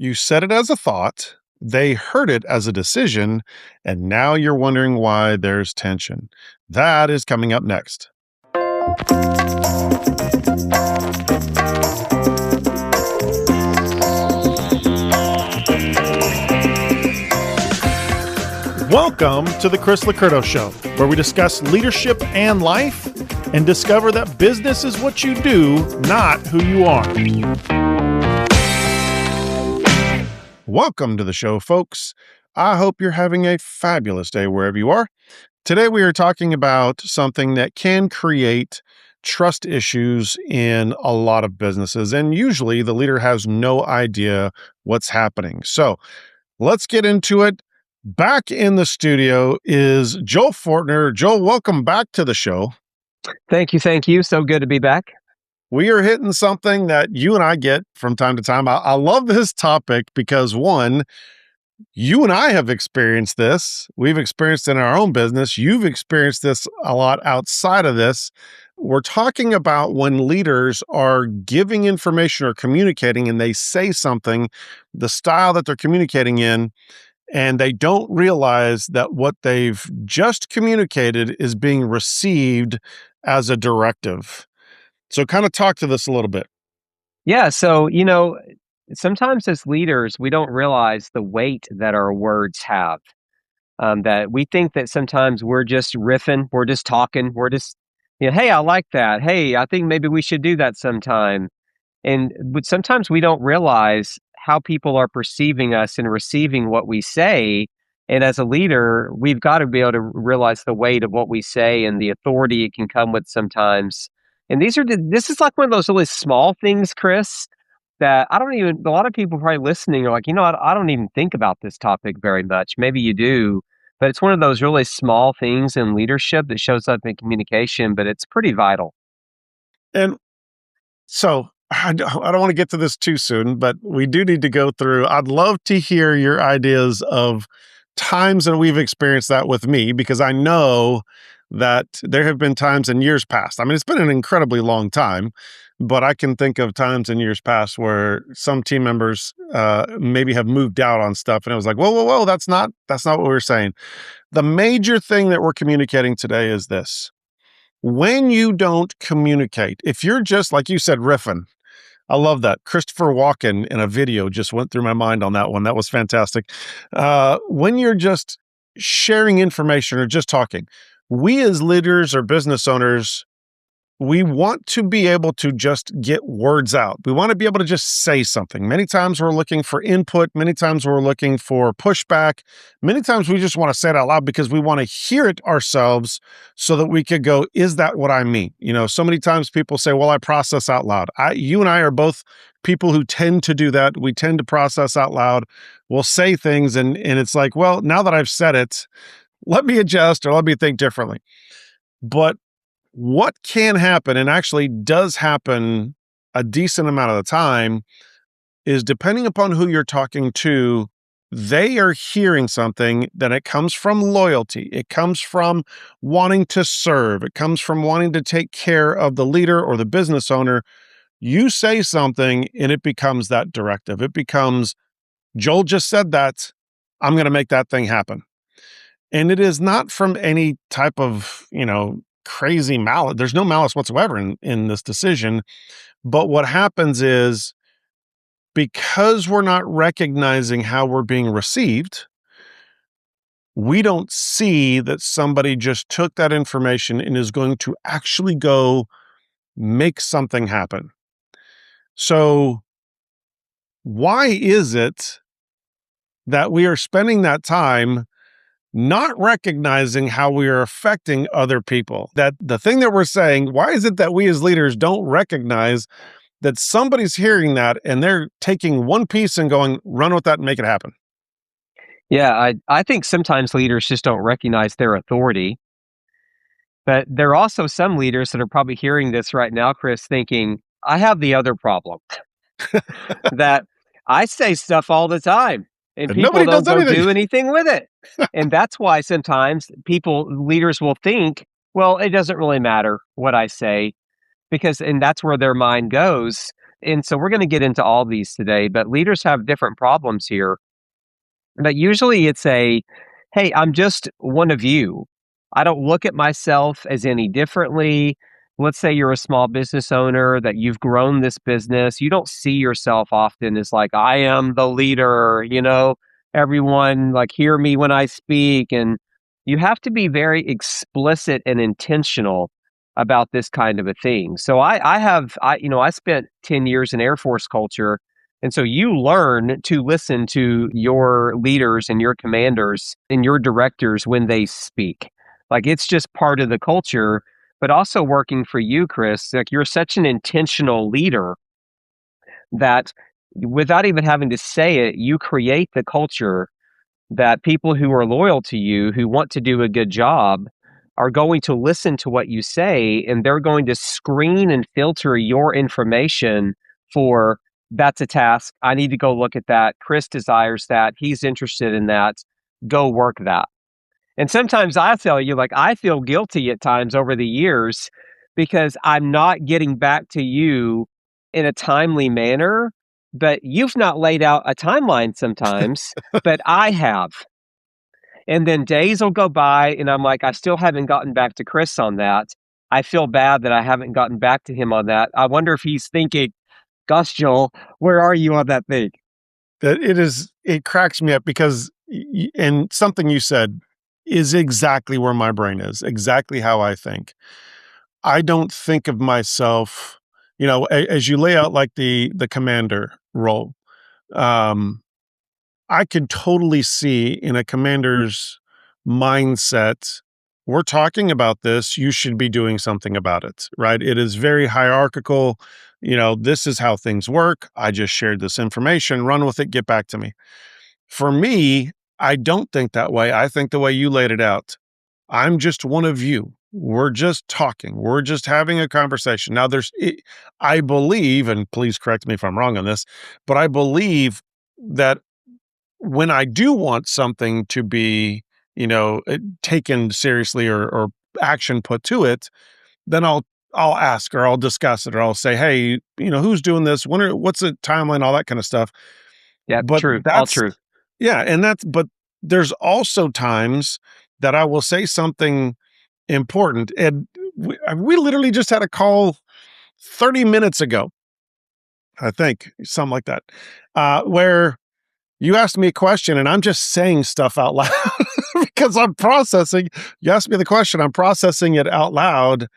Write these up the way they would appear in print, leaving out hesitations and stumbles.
You said it as a thought, they heard it as a decision, and now you're wondering why there's tension. That is coming up next. Welcome to the Chris Lacurdo Show, where we discuss leadership and life and discover that business is what you do, not who you are. Welcome to the show, folks. I hope you're having a fabulous day wherever you are. Today, we are talking about something that can create trust issues in a lot of businesses, and usually the leader has no idea what's happening. So let's get into it. Back in the studio is Joel Fortner. Joel, welcome back to the show. Thank you. So good to be back. We are hitting something that you and I get from time to time. I love this topic because, one, you and I have experienced this. We've experienced it in our own business. You've experienced this a lot outside of this. We're talking about when leaders are giving information or communicating and they say something, the style that they're communicating in, and they don't realize that what they've just communicated is being received as a directive. So kind of talk to this a little bit. Yeah. So, sometimes as leaders, we don't realize the weight that our words have. That we think that sometimes we're just riffing, we're just talking, we're just, hey, I like that. Hey, I think maybe we should do that sometime. But sometimes we don't realize how people are perceiving us and receiving what we say. And as a leader, we've got to be able to realize the weight of what we say and the authority it can come with sometimes. And this is like one of those really small things, Chris, that a lot of people probably listening are like, I don't even think about this topic very much. Maybe you do, but it's one of those really small things in leadership that shows up in communication, but it's pretty vital. And so I don't want to get to this too soon, but we do need to go through. I'd love to hear your ideas of times that we've experienced that with me, because I know that there have been times in years past. I mean, it's been an incredibly long time, but I can think of times in years past where some team members maybe have moved out on stuff, and it was like, whoa, that's not what we were saying. The major thing that we're communicating today is this. When you don't communicate, if you're just, like you said, riffing, I love that. Christopher Walken in a video just went through my mind on that one. That was fantastic. When you're just sharing information or just talking, we as leaders or business owners, we want to be able to just get words out. We want to be able to just say something. Many times we're looking for input. Many times we're looking for pushback. Many times we just want to say it out loud because we want to hear it ourselves so that we could go, is that what I mean? So many times people say, well, I process out loud. You and I are both people who tend to do that. We tend to process out loud. We'll say things and it's like, well, now that I've said it, let me adjust or let me think differently. But what can happen, and actually does happen a decent amount of the time, is depending upon who you're talking to, they are hearing something that it comes from loyalty. It comes from wanting to serve. It comes from wanting to take care of the leader or the business owner. You say something and it becomes that directive. It becomes, Joel just said that, I'm going to make that thing happen. And it is not from any type of, crazy malice. There's no malice whatsoever in this decision. But what happens is, because we're not recognizing how we're being received, we don't see that somebody just took that information and is going to actually go make something happen. So why is it that we are spending that time not recognizing how we are affecting other people? That the thing that we're saying, why is it that we as leaders don't recognize that somebody's hearing that and they're taking one piece and going, run with that and make it happen? Yeah, I think sometimes leaders just don't recognize their authority. But there are also some leaders that are probably hearing this right now, Chris, thinking, I have the other problem that I say stuff all the time. And people don't go do anything with it. And that's why sometimes leaders will think, well, it doesn't really matter what I say, and that's where their mind goes. and so we're going to get into all these today, but leaders have different problems here. But usually it's hey, I'm just one of you. I don't look at myself as any differently. Let's say you're a small business owner that you've grown this business. You don't see yourself often as like, I am the leader, everyone like hear me when I speak. And you have to be very explicit and intentional about this kind of a thing. So I spent 10 years in Air Force culture, and so you learn to listen to your leaders and your commanders and your directors when they speak. Like it's just part of the culture, but also working for you, Chris. Like you're such an intentional leader that without even having to say it, you create the culture that people who are loyal to you, who want to do a good job, are going to listen to what you say, and they're going to screen and filter your information for that's a task. I need to go look at that. Chris desires that. He's interested in that. Go work that. And sometimes I tell you, like, I feel guilty at times over the years because I'm not getting back to you in a timely manner, but you've not laid out a timeline sometimes, but I have. And then days will go by, and I'm like, I still haven't gotten back to Chris on that. I feel bad that I haven't gotten back to him on that. I wonder if he's thinking, gosh, Joel, where are you on that thing? It cracks me up because, and something you said is exactly where my brain is, exactly how I think. I don't think of myself, as you lay out like the commander role. Um, I could totally see in a commander's mindset, we're talking about this, you should be doing something about it, right? It is very hierarchical. This is how things work. I just shared this information, run with it, get back to me. For me, I don't think that way. I think the way you laid it out, I'm just one of you. We're just talking. We're just having a conversation. Now, I believe, and please correct me if I'm wrong on this, but I believe that when I do want something to be, taken seriously or action put to it, then I'll ask or I'll discuss it or I'll say, hey, who's doing this? What's the timeline? All that kind of stuff. Yeah, But true. All that's true. yeah, but there's also times that I will say something important, and we literally just had a call 30 minutes ago, I think, something like that, where you asked me a question and I'm just saying stuff out loud because I'm processing. You asked me the question, I'm processing it out loud.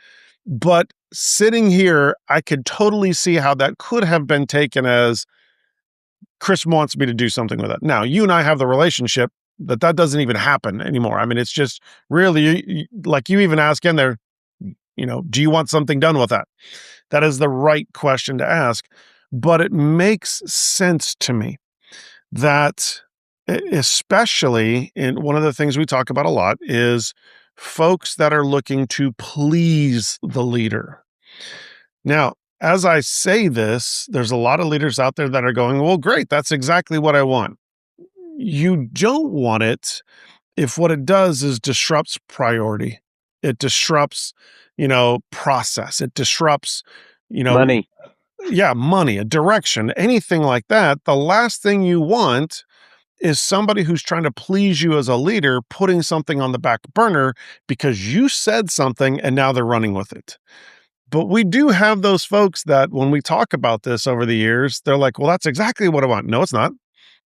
But sitting here, I could totally see how that could have been taken as Chris wants me to do something with it. Now, you and I have the relationship that doesn't even happen anymore. I mean, it's just really like you even ask in there, do you want something done with that? That is the right question to ask. But it makes sense to me that, especially in one of the things we talk about a lot is folks that are looking to please the leader. Now, as I say this, there's a lot of leaders out there that are going, well, great, that's exactly what I want. You don't want it if what it does is disrupts priority. It disrupts, process. It disrupts, you know, Money. yeah, money, a direction, anything like that. The last thing you want is somebody who's trying to please you as a leader, putting something on the back burner because you said something and now they're running with it. But we do have those folks that when we talk about this over the years, they're like, well, that's exactly what I want. No, it's not.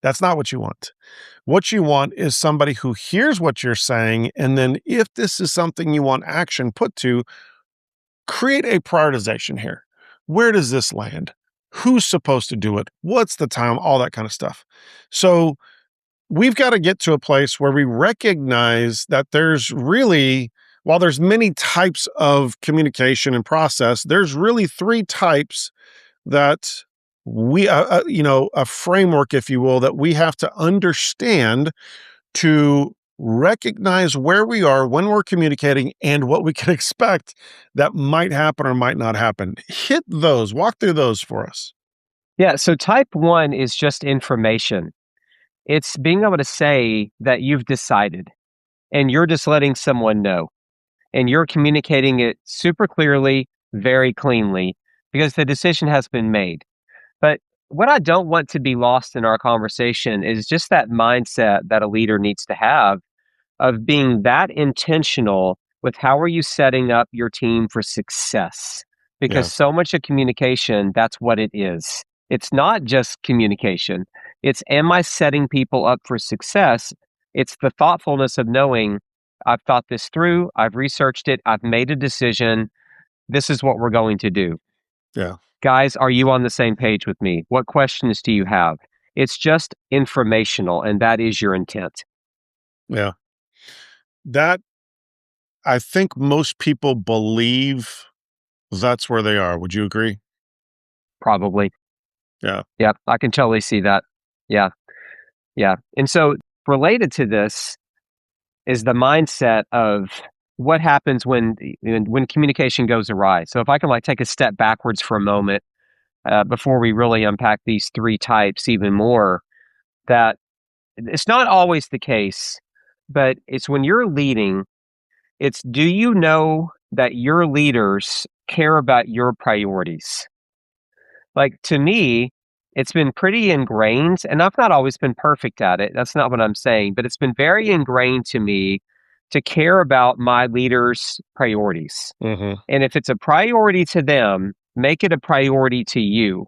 That's not what you want. What you want is somebody who hears what you're saying. And then if this is something you want action put to, create a prioritization here. Where does this land? Who's supposed to do it? What's the time? All that kind of stuff. So we've got to get to a place where we recognize that there's really, while there's many types of communication and process, there's really three types that a framework, if you will, that we have to understand to recognize where we are when we're communicating and what we can expect that might happen or might not happen. Hit those, walk through those for us. Yeah. So type one is just information. It's being able to say that you've decided and you're just letting someone know and you're communicating it super clearly, very cleanly because the decision has been made. But what I don't want to be lost in our conversation is just that mindset that a leader needs to have of being that intentional with how are you setting up your team for success? Because Yeah. so much of communication, that's what it is. It's not just communication. It's am I setting people up for success? It's the thoughtfulness of knowing I've thought this through, I've researched it, I've made a decision. This is what we're going to do. Yeah. Guys, are you on the same page with me? What questions do you have? It's just informational, and that is your intent. Yeah. That I think most people believe that's where they are. Would you agree? Probably. Yeah. Yep, I can totally see that. Yeah, yeah. And so related to this is the mindset of what happens when communication goes awry. So if I can like take a step backwards for a moment before we really unpack these three types even more, that it's not always the case, but it's when you're leading, it's do you know that your leaders care about your priorities? Like to me, it's been pretty ingrained, and I've not always been perfect at it. That's not what I'm saying, but it's been very ingrained to me to care about my leaders' priorities. Hmm. And if it's a priority to them, make it a priority to you.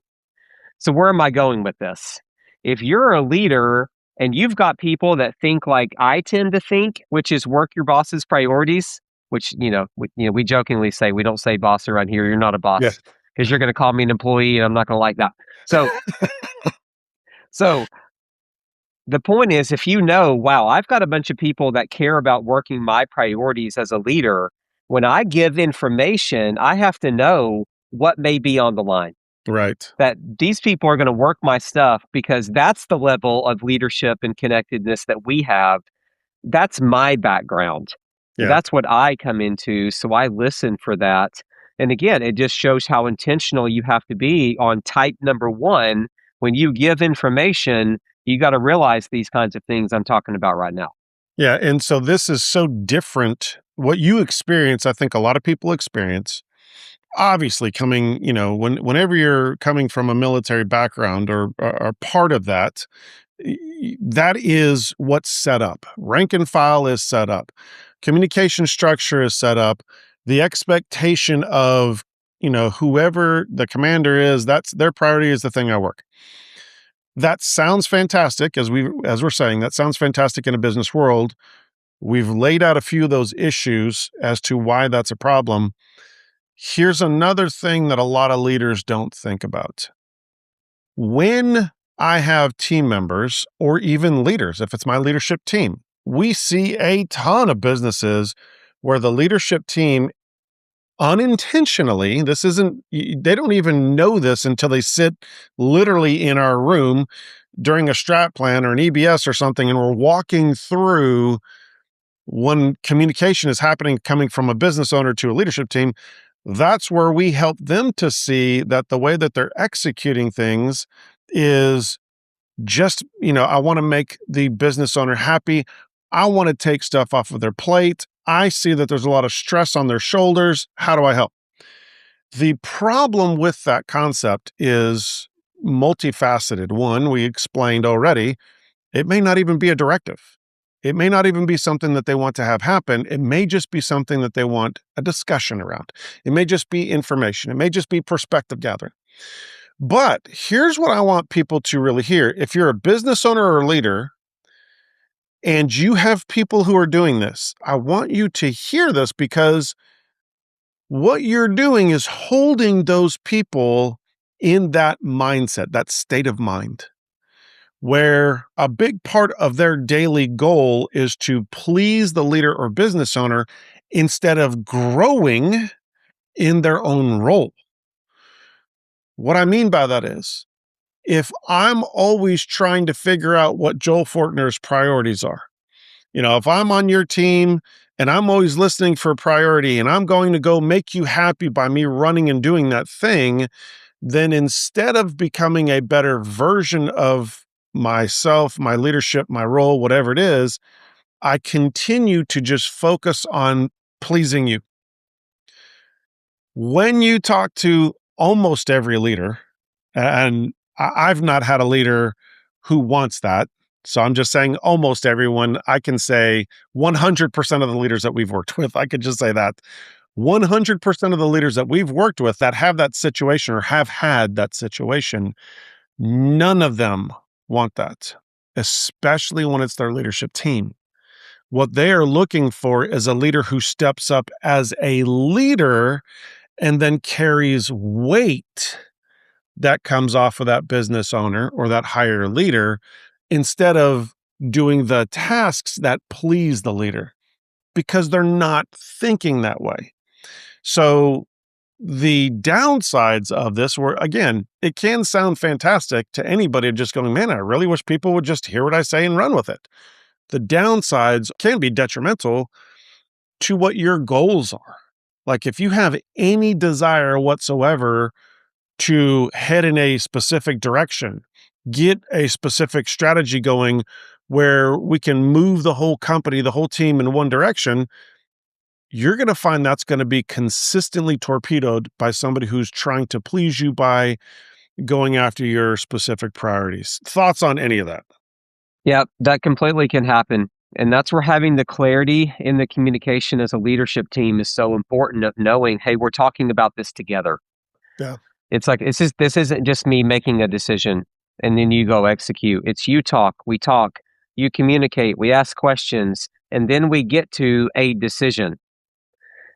So where am I going with this? If you're a leader and you've got people that think like I tend to think, which is work your boss's priorities, which we jokingly say we don't say boss around here. You're not a Yeah. boss because you're going to call me an employee, and I'm not going to like that. So the point is, if you know, wow, I've got a bunch of people that care about working my priorities as a leader. When I give information, I have to know what may be on the line, Right. that these people are going to work my stuff because that's the level of leadership and connectedness that we have. That's my background. Yeah. That's what I come into. So I listen for that. And again, it just shows how intentional you have to be on type number one. When you give information, you got to realize these kinds of things I'm talking about right now. Yeah. And so this is so different. What you experience, I think a lot of people experience. Obviously, coming, whenever you're coming from a military background or part of that, that is what's set up. Rank and file is set up. Communication structure is set up. The expectation of, whoever the commander is, that's their priority is the thing I work. That sounds fantastic as we're saying, that sounds fantastic in a business world. We've laid out a few of those issues as to why that's a problem. Here's another thing that a lot of leaders don't think about. When I have team members or even leaders, if it's my leadership team, we see a ton of businesses where the leadership team unintentionally, they don't even know this until they sit literally in our room during a strat plan or an EBS or something, and we're walking through when communication is happening coming from a business owner to a leadership team. That's where we help them to see that the way that they're executing things is just, I want to make the business owner happy. I want to take stuff off of their plate. I see that there's a lot of stress on their shoulders. How do I help? The problem with that concept is multifaceted. One, we explained already, it may not even be a directive. It may not even be something that they want to have happen. It may just be something that they want a discussion around. It may just be information. It may just be perspective gathering. But here's what I want people to really hear. If you're a business owner or a leader and you have people who are doing this, I want you to hear this because what you're doing is holding those people in that mindset, that state of mind, where a big part of their daily goal is to please the leader or business owner instead of growing in their own role. What I mean by that is, if I'm always trying to figure out what Joel Fortner's priorities are, if I'm on your team and I'm always listening for priority and I'm going to go make you happy by me running and doing that thing, then instead of becoming a better version of myself, my leadership, my role, whatever it is, I continue to just focus on pleasing you. When you talk to almost every leader, and I've not had a leader who wants that. So I'm just saying almost everyone. I can say 100% of the leaders that we've worked with, I could just say that 100% of the leaders that we've worked with that have that situation or have had that situation, none of them want that, especially when it's their leadership team. What they are looking for is a leader who steps up as a leader and then carries weight that comes off of that business owner or that higher leader instead of doing the tasks that please the leader because they're not thinking that way. So the downsides of this were, again, it can sound fantastic to anybody just going, man, I really wish people would just hear what I say and run with it. The downsides can be detrimental to what your goals are. Like if you have any desire whatsoever to head in a specific direction, get a specific strategy going where we can move the whole company, the whole team in one direction, you're going to find that's going to be consistently torpedoed by somebody who's trying to please you by going after your specific priorities. Thoughts on any of that? Yeah, that completely can happen. And that's where having the clarity in the communication as a leadership team is so important of knowing, hey, we're talking about this together. Yeah. It's like this isn't just me making a decision and then you go execute. It's you talk, we talk, you communicate, we ask questions, and then we get to a decision.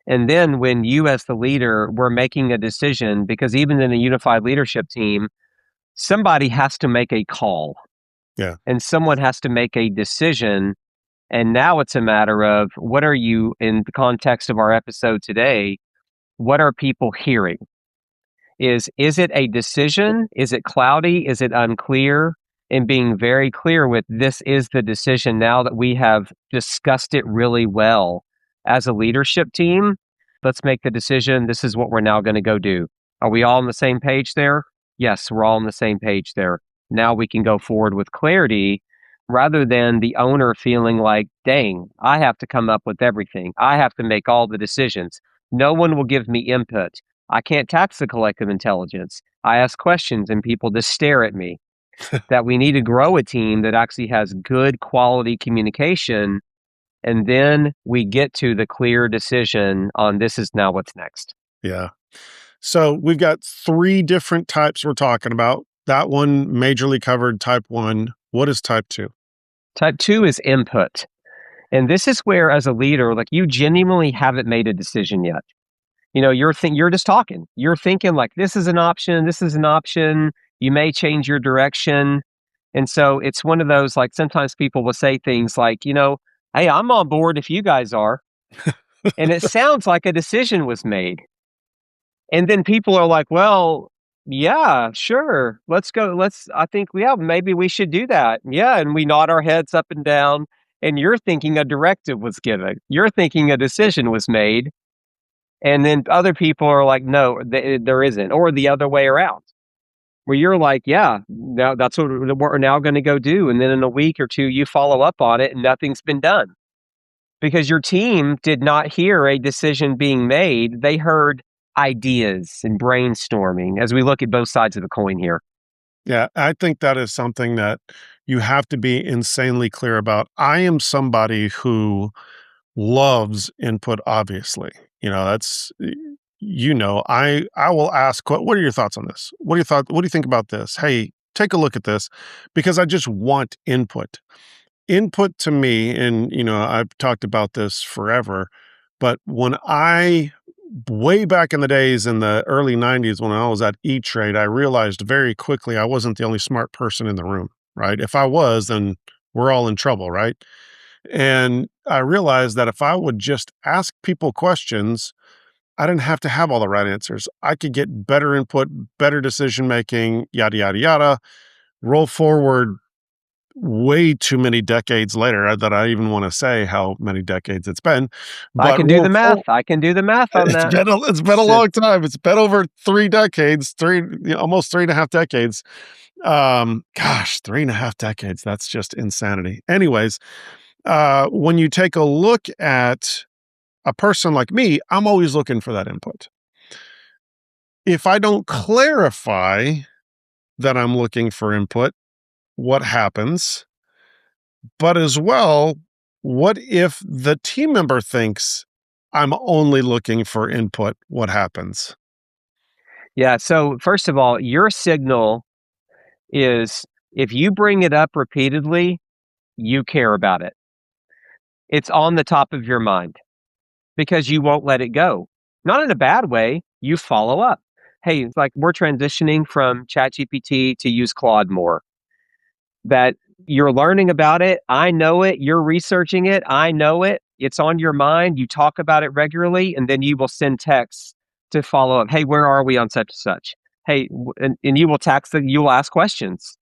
And then when you as the leader were making a decision, because even in a unified leadership team, somebody has to make a call. Yeah. And someone has to make a decision. And now it's a matter of what are you, in the context of our episode today, what are people hearing? Is it a decision? Is it cloudy? Is it unclear? And being very clear with this is the decision now that we have discussed it really well as a leadership team. Let's make the decision. This is what we're now going to go do. Are we all on the same page there? Yes, we're all on the same page there. Now we can go forward with clarity rather than the owner feeling like, dang, I have to come up with everything. I have to make all the decisions. No one will give me input. I can't tax the collective intelligence. I ask questions and people just stare at me. That we need to grow a team that actually has good quality communication. And then we get to the clear decision on this is now what's next. Yeah. So we've got 3 different types we're talking about. That one majorly covered type 1. What is type 2? Type 2 is input. And this is where, as a leader, like you genuinely haven't made a decision yet. You know, you're just talking. You're thinking like, this is an option. This is an option. You may change your direction. And so it's one of those, like sometimes people will say things like, you know, hey, I'm on board if you guys are. And it sounds like a decision was made. And then people are like, well, yeah, sure. Let's go. I think, yeah, maybe we should do that. Yeah. And we nod our heads up and down. And you're thinking a directive was given. You're thinking a decision was made. And then other people are like, no, there isn't. Or the other way around, where you're like, yeah, now that's what we're now going to go do. And then in a week or two, you follow up on it and nothing's been done because your team did not hear a decision being made. They heard ideas and brainstorming as we look at both sides of the coin here. Yeah, I think that is something that you have to be insanely clear about. I am somebody who loves input, obviously. You know, that's I will ask, what are your thoughts on this? What do you think about this? Hey, take a look at this because I just want input. Input to me, and I've talked about this forever, but way back in the days in the early 90s when I was at E-Trade, I realized very quickly I wasn't the only smart person in the room, right? If I was, then we're all in trouble, right? And I realized that if I would just ask people questions, I didn't have to have all the right answers. I could get better input, better decision making, yada, yada, yada. Roll forward way too many decades later that I even want to say how many decades it's been. I can do the math. I can do the math on that. It's been a long time. It's been over 3 decades, almost 3.5 decades. 3.5 decades. That's just insanity. Anyways, when you take a look at a person like me, I'm always looking for that input. If I don't clarify that I'm looking for input? What happens? But as well, what if the team member thinks I'm only looking for input? What happens? Yeah. So, first of all, your signal is if you bring it up repeatedly, you care about it. It's on the top of your mind because you won't let it go. Not in a bad way. You follow up. Hey, it's like we're transitioning from ChatGPT to use Claude more. That you're learning about it. I know it. You're researching it. I know it. It's on your mind. You talk about it regularly, and then you will send texts to follow up. Hey, where are we on such and such? Hey, and you will text them. You will ask questions.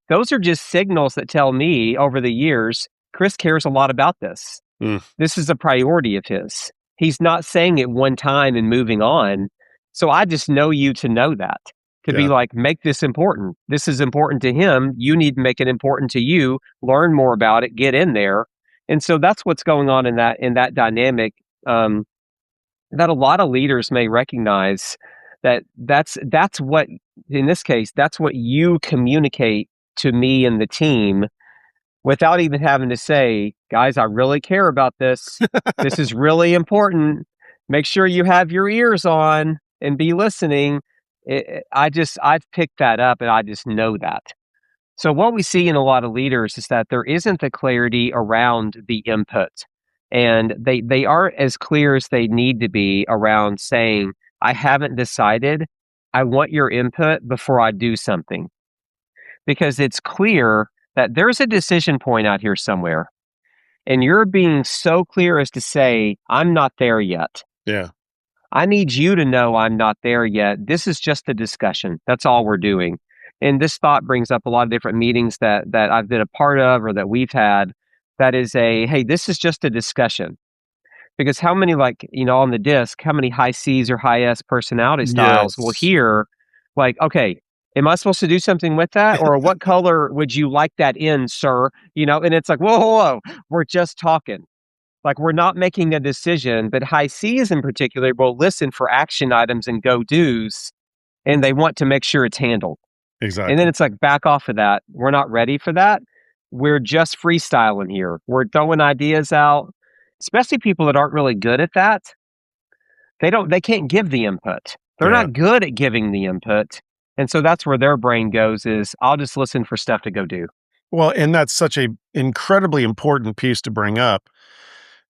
Those are just signals that tell me over the years, Chris cares a lot about this. Mm, This is a priority of his. He's not saying it one time and moving on. So I just know you to know that, to be yeah. like, make this important. This is important to him. You need to make it important to you. Learn more about it. Get in there. And so that's what's going on in that dynamic. That a lot of leaders may recognize that's what, in this case, that's what you communicate to me and the team without even having to say, guys, I really care about this. This is really important. Make sure you have your ears on and be listening. I've picked that up and I just know that. So what we see in a lot of leaders is that there isn't the clarity around the input. And they aren't as clear as they need to be around saying, I haven't decided. I want your input before I do something. Because it's clear that there's a decision point out here somewhere. And you're being so clear as to say, I'm not there yet. Yeah. I need you to know I'm not there yet. This is just a discussion. That's all we're doing. And this thought brings up a lot of different meetings that I've been a part of or that we've had. That is hey, this is just a discussion. Because how many, like, on the disc, how many high C's or high S personality styles will Yes. hear, like, okay, am I supposed to do something with that? Or what color would you like that in, sir? And it's like, whoa, whoa, whoa, we're just talking. Like, we're not making a decision, but high C's in particular will listen for action items and go-dos, and they want to make sure it's handled. And then Exactly. it's like, back off of that. We're not ready for that. We're just freestyling here. We're throwing ideas out, especially people that aren't really good at that. They can't give the input. They're Yeah. not good at giving the input. And so that's where their brain goes is, I'll just listen for stuff to go do. Well, and that's such a incredibly important piece to bring up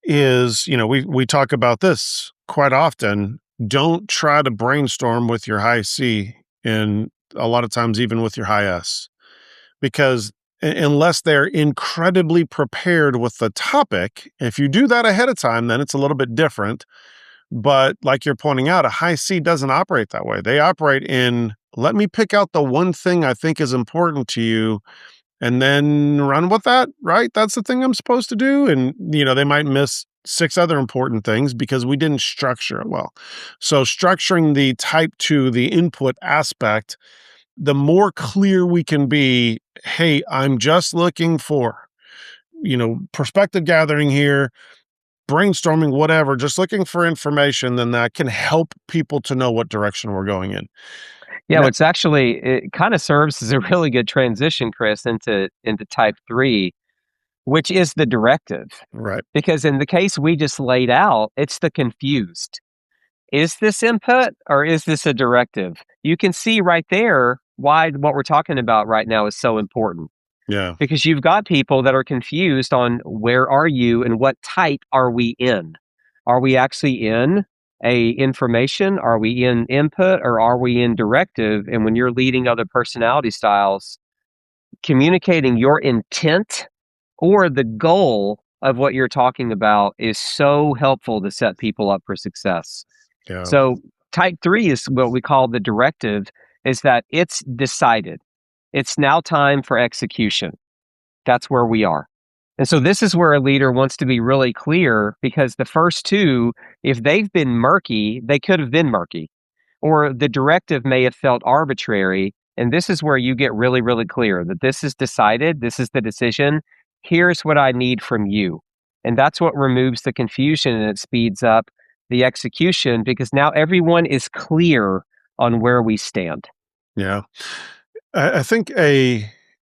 is, we talk about this quite often. Don't try to brainstorm with your high C and a lot of times even with your high S because unless they're incredibly prepared with the topic, if you do that ahead of time, then it's a little bit different. But like you're pointing out, a high C doesn't operate that way. They operate in, let me pick out the one thing I think is important to you and then run with that, right? That's the thing I'm supposed to do. And, they might miss six other important things because we didn't structure it well. So structuring the type two, the input aspect, the more clear we can be, hey, I'm just looking for, perspective gathering here, brainstorming, whatever, just looking for information, then that can help people to know what direction we're going in. Yeah, Now, it kind of serves as a really good transition, Chris, into type 3, which is the directive. right. Because in the case we just laid out, it's the confused. Is this input or is this a directive? You can see right there why what we're talking about right now is so important. Yeah. Because you've got people that are confused on where are you and what type are we in? Are we actually in a information? Are we in input or are we in directive? And when you're leading other personality styles, communicating your intent or the goal of what you're talking about is so helpful to set people up for success. Yeah. So type 3 is what we call the directive, is that it's decided. It's now time for execution. That's where we are. And so this is where a leader wants to be really clear, because the first two, if they've been murky, they could have been murky, or the directive may have felt arbitrary. And this is where you get really, really clear that this is decided. This is the decision. Here's what I need from you. And that's what removes the confusion and it speeds up the execution because now everyone is clear on where we stand. Yeah. I think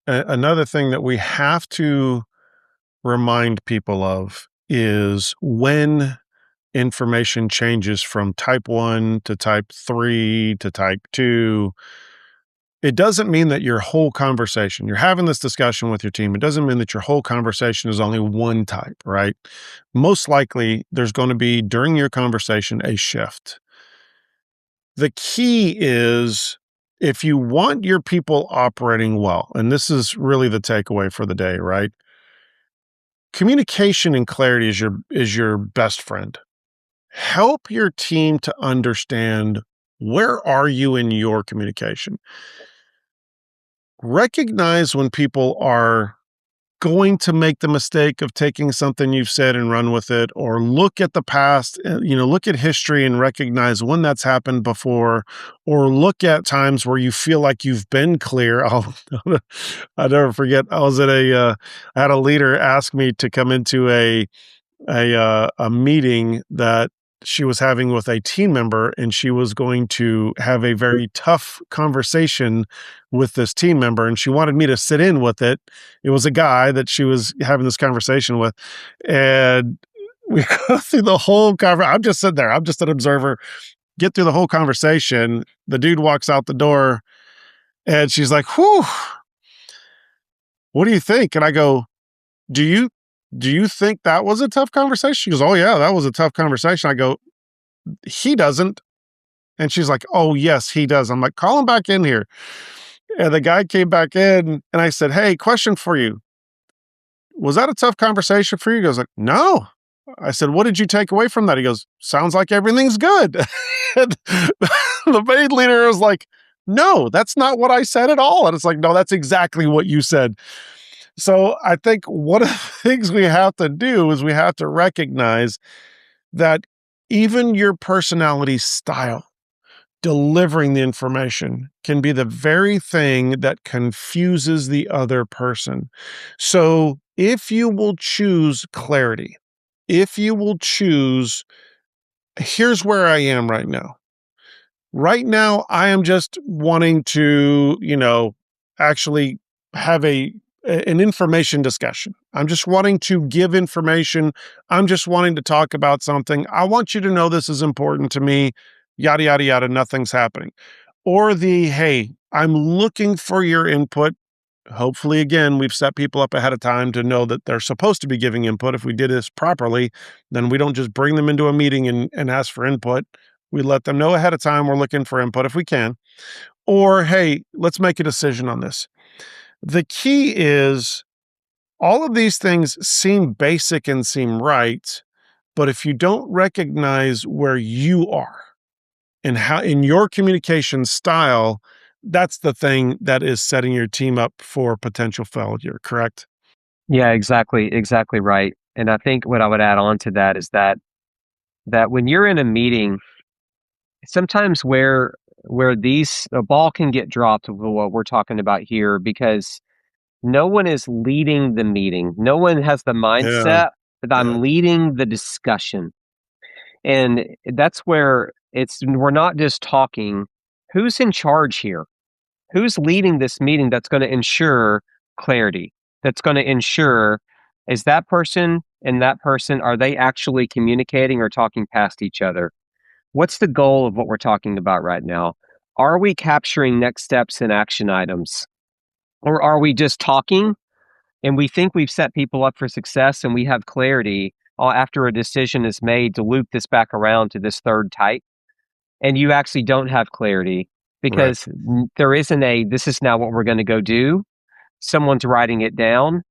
another thing that we have to remind people of is when information changes from type 1 to type 3 to type 2, it doesn't mean that your whole conversation, you're having this discussion with your team. It doesn't mean that your whole conversation is only one type, right? Most likely, there's going to be during your conversation a shift. The key is if you want your people operating well, and this is really the takeaway for the day, right? Communication and clarity is your best friend. Help your team to understand where are you in your communication. Recognize when people are going to make the mistake of taking something you've said and run with it, or look at the past, look at history and recognize when that's happened before, or look at times where you feel like you've been clear. I'll never forget. I had a leader ask me to come into a meeting that she was having with a team member, and she was going to have a very tough conversation with this team member, and she wanted me to sit in with it. It was a guy that she was having this conversation with, and we go through the whole conversation. I'm just sitting there. I'm just an observer. Get through the whole conversation. The dude walks out the door, and she's like, "Whew, what do you think?" And I go, "Do you do you think that was a tough conversation?" She goes, "Oh yeah, that was a tough conversation." I go, "He doesn't." And she's like, "Oh yes, he does." I'm like, "Call him back in here." And the guy came back in, and I said, "Hey, question for you. Was that a tough conversation for you?" He goes like, "No." I said, "What did you take away from that?" He goes, "Sounds like everything's good." And the main leader was like, "No, that's not what I said at all." And it's like, "No, that's exactly what you said." So I think one of the things we have to do is we have to recognize that even your personality style, delivering the information, can be the very thing that confuses the other person. So if you will choose clarity, if you will choose, here's where I am right now. Right now, I am just wanting to, actually have an information discussion. I'm just wanting to give information. I'm just wanting to talk about something. I want you to know this is important to me. Yada yada yada. Nothing's happening. Or hey, I'm looking for your input. Hopefully, again, we've set people up ahead of time to know that they're supposed to be giving input. If we did this properly, then we don't just bring them into a meeting and ask for input. We let them know ahead of time we're looking for input if we can. Or, hey, let's make a decision on this. The key is all of these things seem basic and seem right, but if you don't recognize where you are and how in your communication style, that's the thing that is setting your team up for potential failure, correct? Yeah, exactly right. And I think what I would add on to that is that when you're in a meeting, sometimes where these a ball can get dropped with what we're talking about here because no one is leading the meeting. No one has the Yeah, mindset that yeah, I'm leading the discussion. And that's where we're not just talking. Who's in charge here? Who's leading this meeting that's going to ensure clarity? That's going to ensure is that person and that person, are they actually communicating or talking past each other? What's the goal of what we're talking about right now? Are we capturing next steps and action items? Or are we just talking and we think we've set people up for success and we have clarity after a decision is made to loop this back around to this third type? And you actually don't have clarity right. because there isn't this is now what we're going to go do. Someone's writing it down.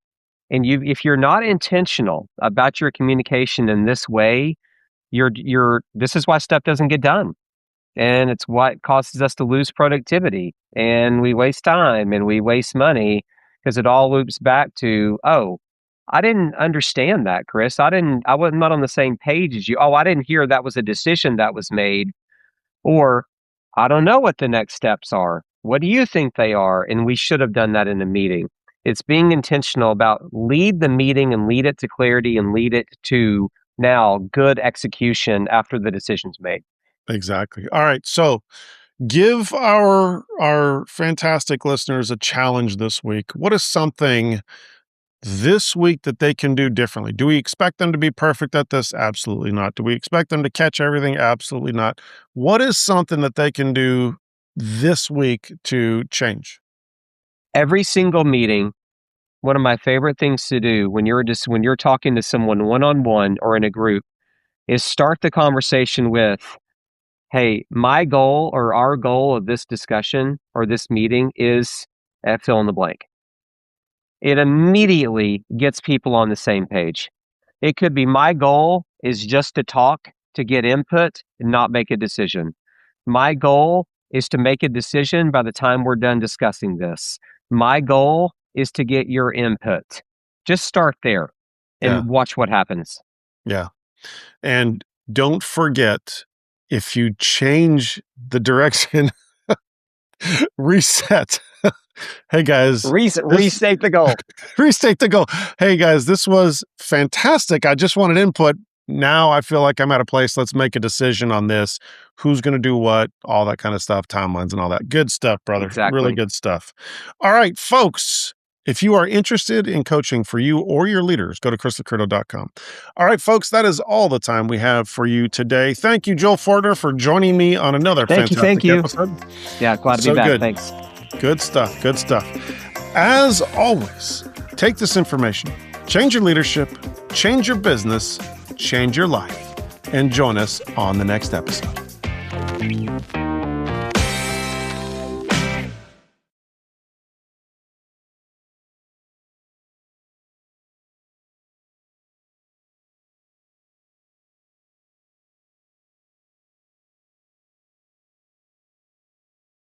And if you're not intentional about your communication in this way, this is why stuff doesn't get done. And it's what causes us to lose productivity and we waste time and we waste money because it all loops back to, oh, I didn't understand that, Chris. I was not on the same page as you. Oh, I didn't hear that was a decision that was made. Or I don't know what the next steps are. What do you think they are? And we should have done that in a meeting. It's being intentional about lead the meeting and lead it to clarity and lead it to now good execution after the decision's made. Exactly. All right. So Give our fantastic listeners a challenge this week. What is something this week that they can do differently? Do we expect them to be perfect at this? Absolutely not. Do we expect them to catch everything? Absolutely not. What is something that they can do this week to change? Every single meeting, one of my favorite things to do when you're talking to someone one-on-one or in a group is start the conversation with, hey, my goal or our goal of this discussion or this meeting is fill in the blank. It immediately gets people on the same page. It could be my goal is just to talk, to get input, and not make a decision. My goal is to make a decision by the time we're done discussing this. My goal is to get your input. Just start there and watch what happens. Yeah. And don't forget, if you change the direction, reset. Hey guys, restate the goal. Restate the goal. Hey guys, this was fantastic. I just wanted input. Now I feel like I'm at a place. Let's make a decision on this. Who's going to do what? All that kind of stuff, timelines and all that. Good stuff, brother. Exactly. Really good stuff. All right, folks. If you are interested in coaching for you or your leaders, go to chrislocurdo.com. All right, folks, that is all the time we have for you today. Thank you, Joel Fortner, for joining me on another fantastic episode. Yeah, glad to be back. Good. Thanks. Good stuff. Good stuff. As always, take this information, change your leadership, change your business, change your life, and join us on the next episode.